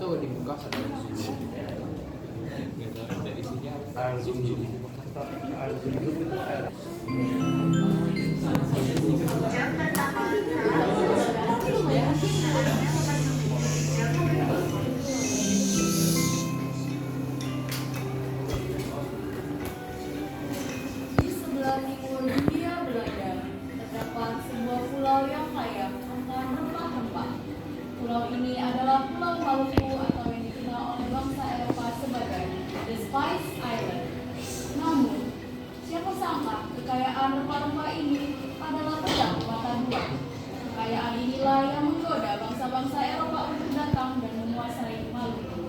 itu di muka ada Di sebelah timur dunia Belanda terdapat sebuah pulau yang kaya akan rempah-rempah. Pulau ini adalah Pulau Maluku atau yang dikenal oleh bangsa Eropa sebagai The Spice Island. Namun, siapa sangka kekayaan rempah-rempah ini adalah pedang mata dua. Kekayaan inilah yang menggoda bangsa-bangsa Eropa untuk datang dan menguasai Maluku.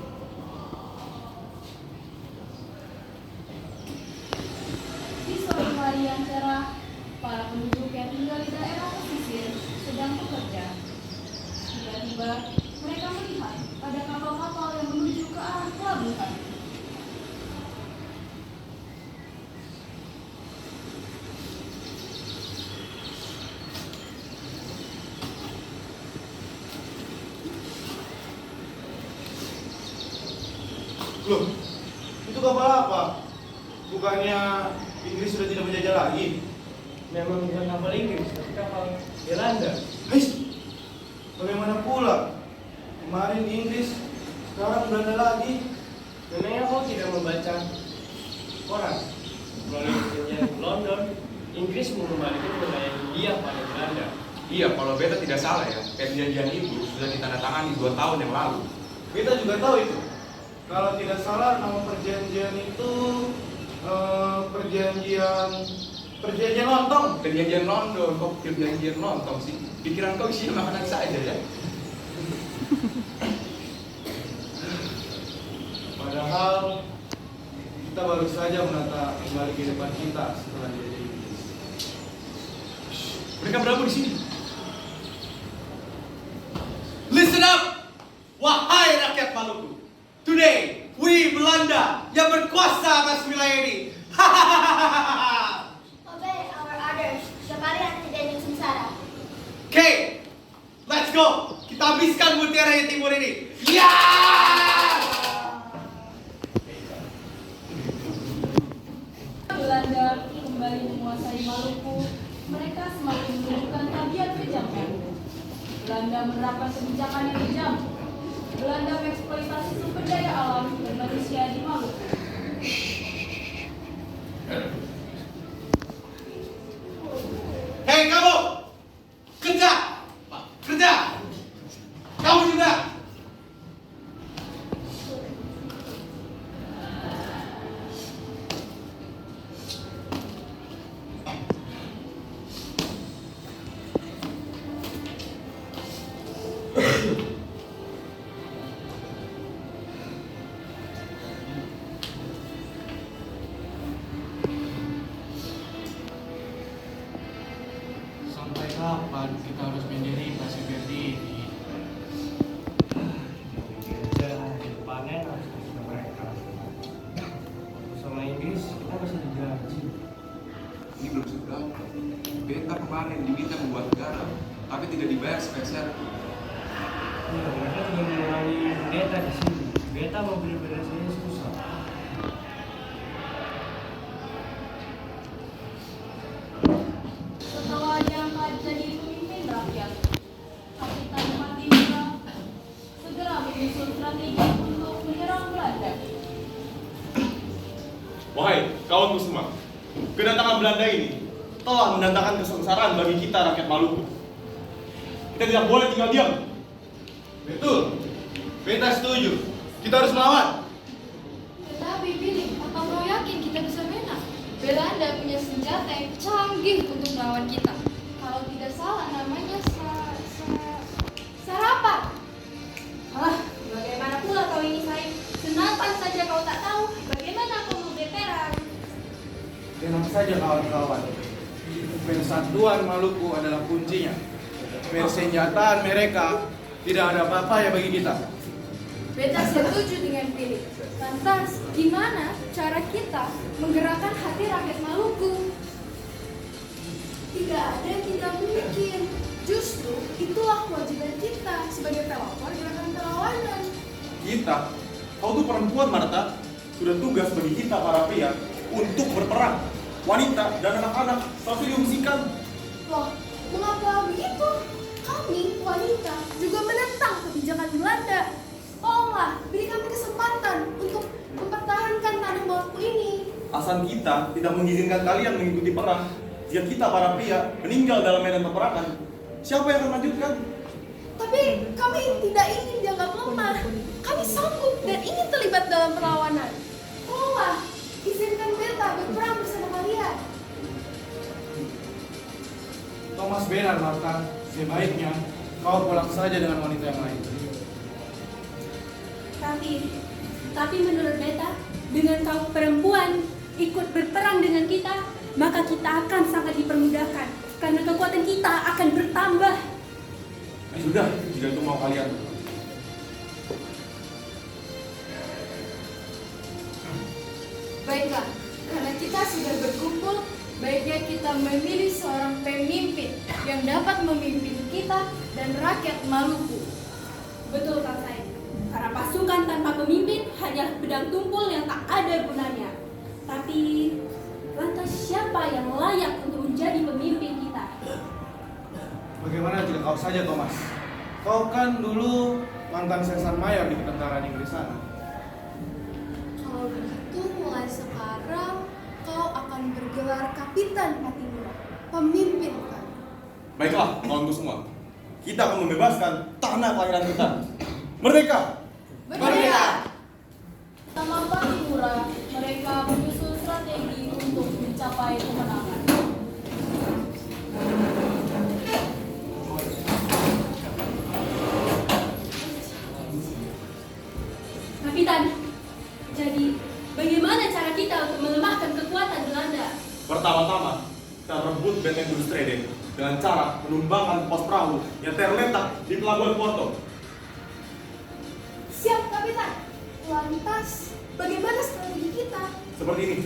Di sore hari yang cerah, para penduduk yang tinggal di daerah pesisir sedang bekerja. Tiba-tiba, mereka melihat ada kapal-kapal yang menuju ke arah pelabuhan. Loh, itu kapal apa? Bukannya Inggris sudah tidak menjajah lagi? Memang bukan kapal Inggris, tapi kapal Belanda. Hei, bagaimana pula? Kemarin Inggris, sekarang Belanda lagi. Memangnya kau tidak membaca koran? Melalui perjanjian London, Inggris mengembalikan wilayah India pada Belanda. Iya, kalau beta tidak salah ya, perjanjian itu sudah ditandatangani 2 tahun yang lalu. Kita juga tahu itu. Kalau tidak salah, nama perjanjian itu perjanjian lontong. Perjanjian London, kok perjanjian lontong sih? Pikiran kau isinya makanan saja ya? Padahal kita baru saja menata kembali kehidupan kita setelah dijajah Inggris. Mereka berapa di sini? Listen up, wahai rakyat Maluku. Today, we Belanda yang berkuasa atas wilayah ini. Obey our orders. Sekalian tidak ingin sengsara. Okay, let's go. Kita habiskan mutiara yang timur ini. Ya! Belanda kembali menguasai Maluku, mereka semakin menunjukkan tabiat kejamnya. Belanda menerapkan kebijakan yang kejam. Belanda mengeksploitasi sumber daya alam dan manusia di Maluku. Hei kamu, kerja, kerja. Kamu juga. sampai kapan kita harus menderita seperti ini? Panen harus ke mereka. Sama Inggris kita masih digaji. Ini belum seberapa. Beta kemarin diminta membuat garam, tapi tidak dibayar sepeser. Iya, mereka juga mengurangi beta di sini. Beta mau beli beras ini susah. Setelah diangkat jadi pemimpin rakyat, Kapitan Matinura segera menyusun strategi untuk menyerang Belanda. Wahai kawanku semua, kedatangan Belanda ini telah mendatangkan kesengsaraan bagi kita rakyat Maluku. Kita tidak boleh tinggal diam. Betul, beta setuju. Kita harus melawan. Tetapi Billy, apa kau yakin kita bisa menang? Belanda punya senjata yang canggih untuk melawan kita. Kalau tidak salah namanya sarapan. Alah, bagaimana pula kau ini Said? Senatan saja kau tak tahu. Bagaimana kau mau berperang? Tenang saja kawan-kawan. Persatuan Maluku adalah kuncinya. Persenjataan mereka tidak ada apa-apa ya bagi kita. Beta setuju dengan Billy. Lantas, gimana cara kita menggerakkan hati rakyat Maluku? Tidak ada yang tidak mungkin. Justru itulah kewajiban kita sebagai pelopor gerakan perlawanan. kita. Kau tuh perempuan, Marta. Sudah tugas bagi kita para pria untuk berperang. Wanita dan anak-anak selalu diungsikan. Loh, mengapa begitu? Kami, wanita, juga menentang kebijakan Belanda. Tolonglah, beri kami kesempatan untuk mempertahankan tanah Maluku ini. Asal kita tidak mengizinkan kalian mengikuti perang. Jika kita para pria meninggal dalam medan peperangan, siapa yang akan melanjutkan? Tapi kami tidak ingin dianggap lemah. Kami sanggup dan ingin terlibat dalam perlawanan. Tolonglah, izinkan Beta berperang bersama kalian. Thomas benar, Marta. Sebaiknya kau pulang saja dengan wanita yang lain. Tapi menurut Beta, dengan kau perempuan ikut berperang dengan kita, maka kita akan sangat dipermudahkan karena kekuatan kita akan bertambah. Sudah, jika itu mau kalian. Baiklah, karena kita sudah berkumpul, baiknya kita memilih seorang pemimpin yang dapat memimpin kita dan rakyat Maluku. Betul, Kang Said. Karena pasukan tanpa pemimpin hanyalah pedang tumpul yang tak ada gunanya. Tapi, lantas siapa yang layak untuk menjadi pemimpin kita? Bagaimana jika kau saja, Thomas? Kau kan dulu mantan sersan mayor di ketentaraan Inggris sana. Kalau begitu, mulai sekarang kau akan bergelar Kapitan Patimura, pemimpin kami. Baiklah, kawanku semua. Kita akan membebaskan tanah kelahiran kita. Merdeka! Merdeka! Sama Patimura, mereka menyusun strategi untuk mencapai kemenangan. Kapitan, jadi bagaimana cara kita untuk melemahkan kekuatan Belanda? Pertama-tama, kita rebut benteng Bulstrede dengan cara menumbangkan pos perahu yang terletak di pelabuhan Porto. Siap, Kapitan. Lantas, bagaimana strategi kita? Seperti ini.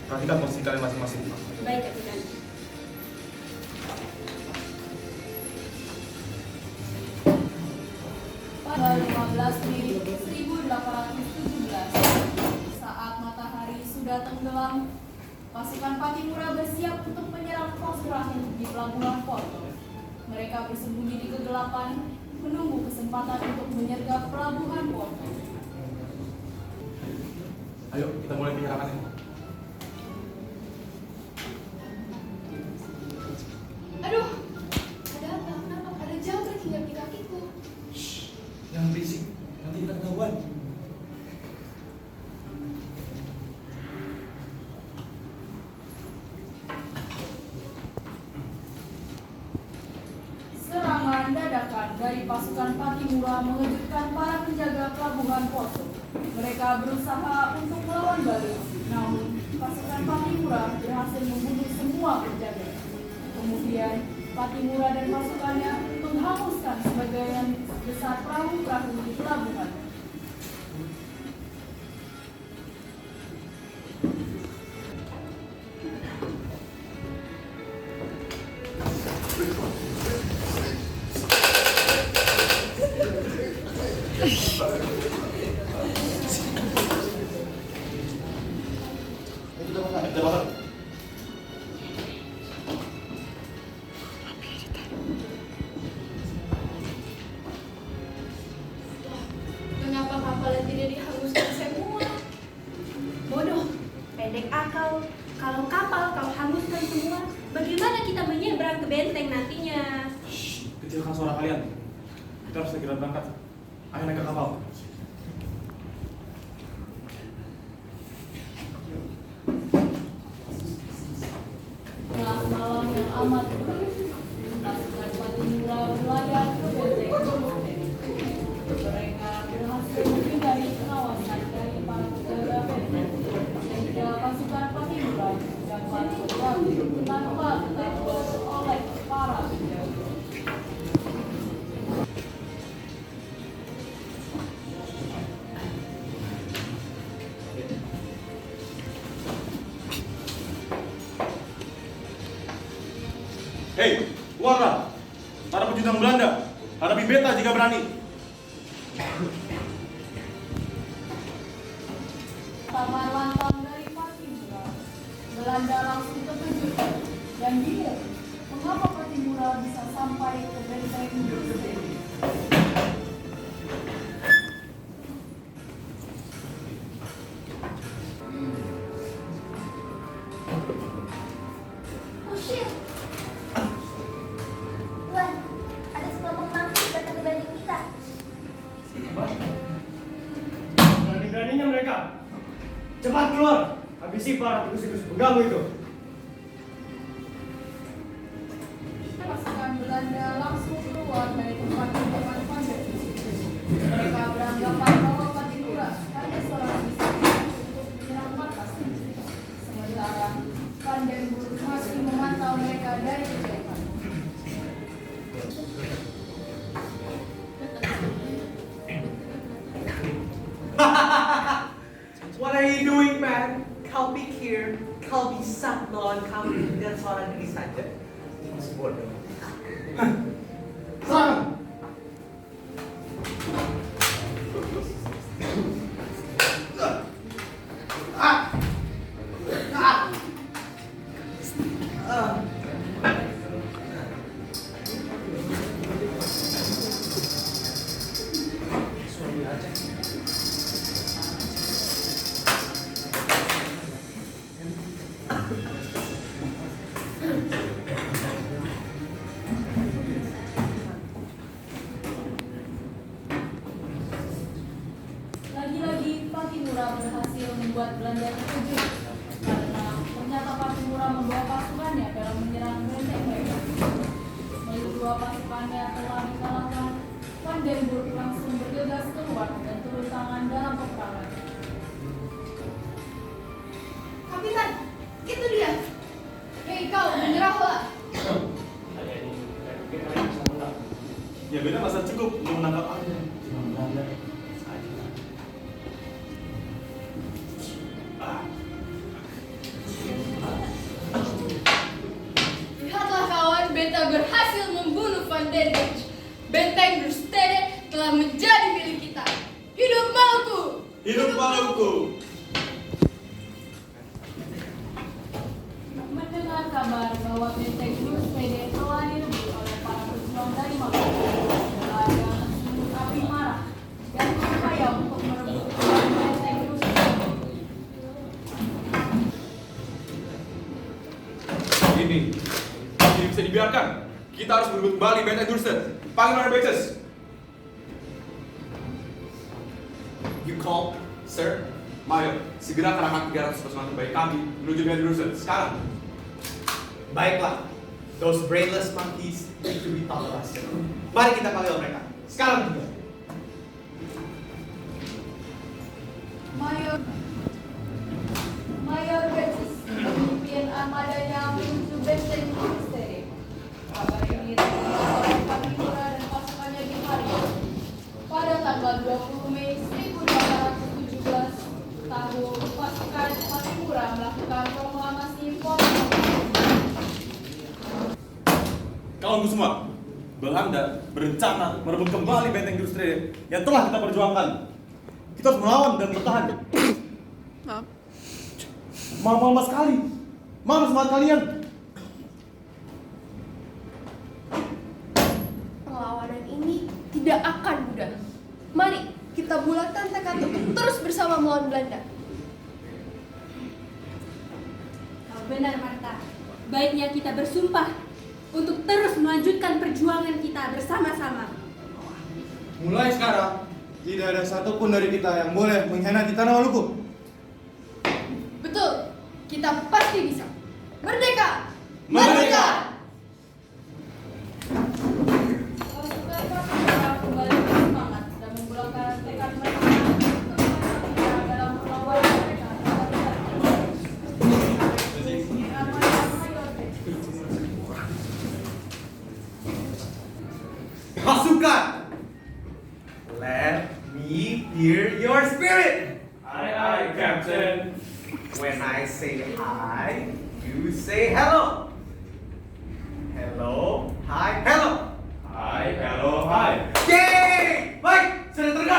Perhatikan posisi kalian masing-masing. Baik, Kapitan. Pada 15 Mei 1817, saat matahari sudah tenggelam, pasukan Patimura bersiap untuk menyerang pos perahu di pelabuhan Porto. Mereka bersembunyi di kegelapan, menunggu kesempatan untuk menyergap pelabuhan Porto. Ayo, kita mulai penyerangannya. Aduh, ada apa? Kenapa? Ada jamret hinggap di kakiku. Jangan berisik, nanti kita ketahuan. Serangan dadakan dari pasukan Patimura mengejutkan para penjaga pelabuhan Porto. Mereka berusaha untuk melawan balik, namun pasukan Patimura berhasil membunuh semua penjaga. Kemudian Patimura dan pasukannya menghanguskan sebagian besar perahu-perahu di pelabuhan. Kita bakar. Mengapa kapalnya tidak dihanguskan semua? Bodoh, pendek akal. Kalau kapal kau hanguskan semua, bagaimana kita menyeberang ke benteng nantinya? Kecilkan suara kalian. Kita harus segera berangkat. Ayo naik ke kapal. Tengah malam yang amat gelap, pasukan Patimura berlayar ke benteng Bulstede. Mereka berhasil menghindari pengawasan dari para penjaga benteng, sehingga pasukan Patimura dapat berlabuh tanpa ketahuan oleh para penjaga. Hei, keluarlah! Para pejuang Belanda, hadapi beta jika berani. Kabar lantang dari Pattimura, Belanda langsung terkejut dan bingung mengapa Pattimura bisa sampai ke benteng Dresden. Oh shit. Tuan, ada sekelompok mangsa datang ke benteng kita. Berani-beraninya mereka. Cepat keluar. Habisi para tikus-tikus pengganggu itu. Pasukan Belanda langsung keluar dari tempat pertemuan Van der Lubbe. Mereka beranggapan bahwa Pattimura hanya seorang bisikan untuk menyerang markasnya. Sementara Van der Lubbe masih memantau mereka dari kejauhan. What are you doing, man? Kau pikir kau bisa melawan kami dengan seorang diri saja? Masih bodoh. Serang! Lagi-lagi Pattimura berhasil membuat Belanda terkejut karena ternyata Pattimura membawa pasukannya dalam menyerang benteng mereka. Melihat dua pasukannya telah dikalahkan, Van den Burg langsung bergegas keluar dan turun tangan dalam peperangan. Kapitan, itu dia. Hei kau, menyerahlah. Hanya ini, saya pikir kalian bisa menang. Ya beda masa cukup untuk menangkap Anda. Cuma Belanda saja. Lihatlah kawan, beta berhasil membunuh Van den Burg. Benteng Dresden telah menjadi milik kita. Hidup Maluku! Hidup Maluku! Mendengar kabar bahwa benteng Dresden telah direbut oleh para pejuang dari Maluku, Belanda langsung api marah dan berupaya untuk merebut kembali benteng Dresden. Ini bisa dibiarkan. Kita harus merebut kembali benteng Dresden. Panggil para Betes. You call, sir? Mayor, segera kerahkan 300 pasukan terbaik kami menuju benteng Dresden sekarang. Baiklah. Those brainless monkeys need to be taught a lesson. Mari kita panggil mereka. Sekarang juga. Mayor Betis memimpin armadanya menuju benteng Dresden. Kabar ini diterima oleh Pattimura dan pasukannya di Paris. Pada tanggal 20 Mei 1217 tahun, pasukan Pattimura melakukan proklamasi Kawanku semua, Belanda berencana merebut kembali benteng Dresden yang telah kita perjuangkan. Kita harus melawan dan bertahan. Maaf sekali. Mana semangat kalian? Perlawanan ini tidak akan mudah. Mari kita bulatkan tekad untuk terus bersama melawan Belanda. Kau benar, Marta. Baiknya kita bersumpah untuk terus melanjutkan perjuangan kita bersama-sama. Mulai sekarang, tidak ada satupun dari kita yang boleh mengkhianati tanah Maluku. Betul, kita pasti bisa. Merdeka! Merdeka! Pasukan Pattimura kembali bersemangat dan membulatkan tekad mereka untuk bersama dalam perlawanan mereka terhadap Belanda. Armada Mayor Betis. Pasukan! Let me hear your spirit! Aye, aye, Captain. When I say hi, you say hello. Hello, hi, hello. Hi, hello, hi. Yeay! Baik, sudah terdengar.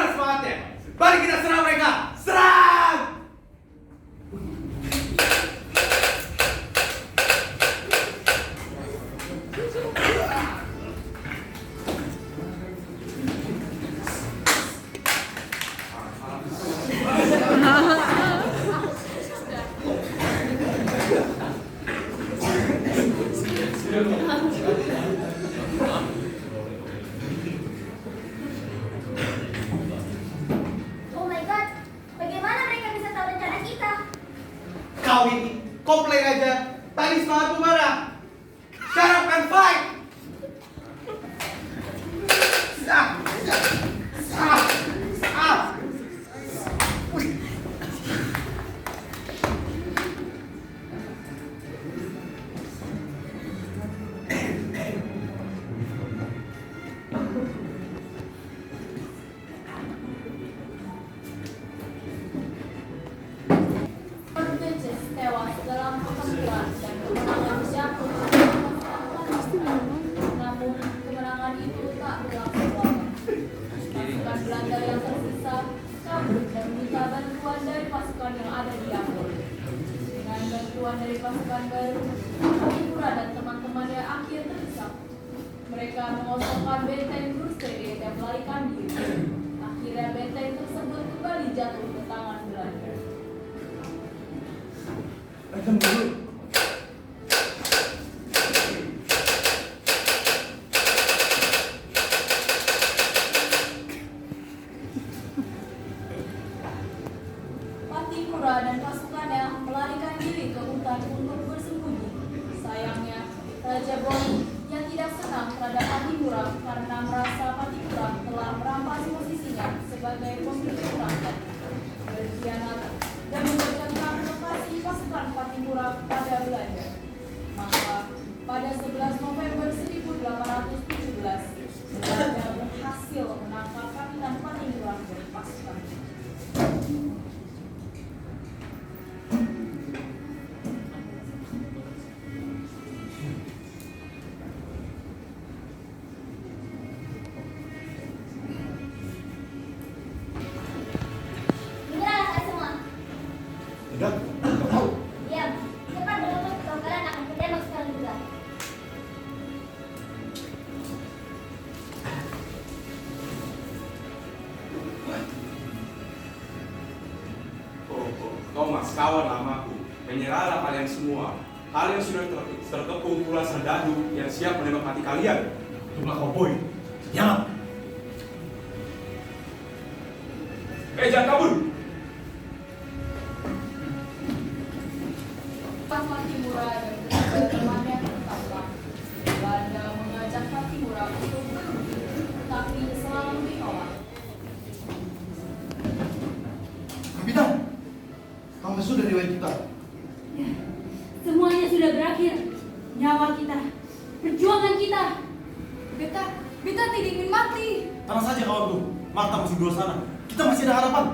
Kau ini komplain aja. Tadi semangatmu mana? Shut up and fight. Berdecis tewas dalam pertempuran dan kemenangan jatuh. Namun kemenangan itu tak berlangsung lama. Pasukan Belanda yang tersisa kabur dan meminta bantuan dari pasukan yang ada di Ambon. Dengan bantuan dari pasukan baru, Patipura dan teman-temannya akhir terdesak. Mereka mengosongkan benteng Brustede dan melarikan diri. Akhirnya benteng tersebut kembali jatuh ke tangan Belanda. Patipura dan pasukannya melarikan diri ke hutan untuk bersembunyi. Sayangnya, Raja Boni yang tidak senang terhadap Patipura karena merasa Patipura telah merampas posisinya sebagai pemimpin rakyat, berkhianat dan memperkenalkan lokasi pasukan Patipura pada Belanda. Maka, pada 11 November 1817, Belanda berhasil menangkap Kapitan Patipura dan pasukannya. Dengarlah kalian semua. Tidak tahu. Diam. Cepat berlutut atau kalian akan kutembak sekarang juga. Thomas, kawan lamaku, menyerahlah kalian semua. Kalian sudah terkepung pula serdadu yang siap menembak mati kalian. Itulah cowboy. Senyap. Jangan kabur! Pas Patipura dan ketiga temannya tertangkap. Belanda mengajak Patipura untuk berunding, tapi selalu ditolak. Kapitan, kamu sudah riwayat kita. Ya, semuanya sudah berakhir. Nyawa kita, perjuangan kita. Beta tidak ingin mati. Tenang saja kawanku, Marta masih di luar sana. Kita masih ada harapan.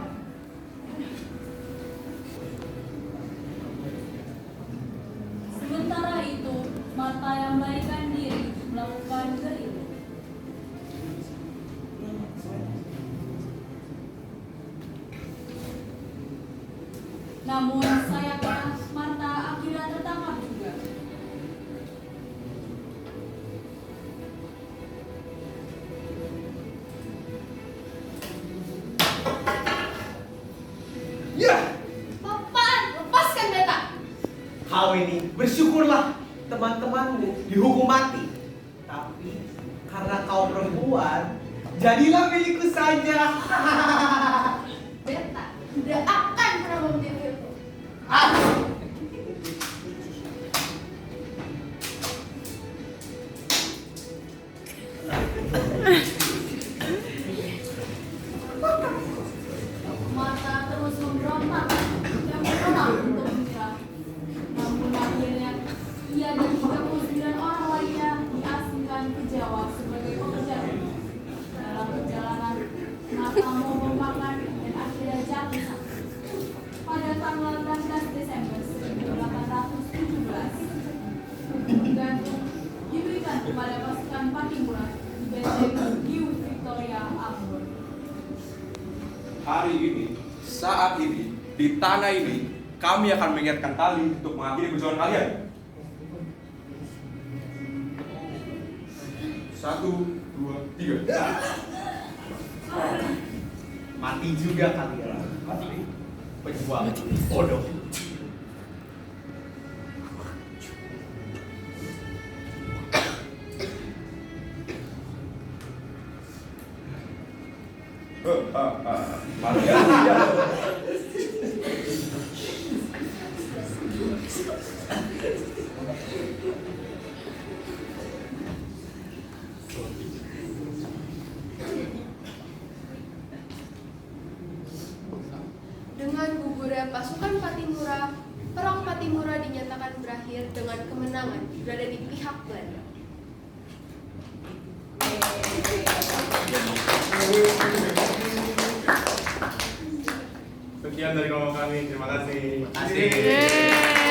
Sementara itu, Marta yang melarikan diri melakukan gerilya. Namun sayangnya Marta akhirnya tertangkap juga. Ya, Apaan? Lepaskan beta. kau ini bersyukurlah teman-temanmu dihukum mati. Tapi karena kau perempuan, jadilah milikku saja. Beta tidak akan pernah membiarkanmu. Marta terus memberontak dan menolak untuk menyerah. Namun akhirnya ia dan 39 orang lainnya diasingkan ke Jawa sebagai pekerja. Dalam perjalanan, Marta membombarkan dan akhirnya jatuh sakit. Pada tanggal 16 Desember 1817, gantung diberikan kepada pasukan Patipura di benteng New Victoria, Ambon. Hari ini, saat ini, di tanah ini, kami akan mengingatkan tali untuk mengakhiri perjuangan kalian. 1, 2, 3. Mati juga kalian. Mati. Pejuang bodoh. Mati. Dengan gugurnya pasukan Pattimura, perang Pattimura dinyatakan berakhir dengan kemenangan berada di pihak Belanda. Sekian dari kawan kami, terima kasih. Asik.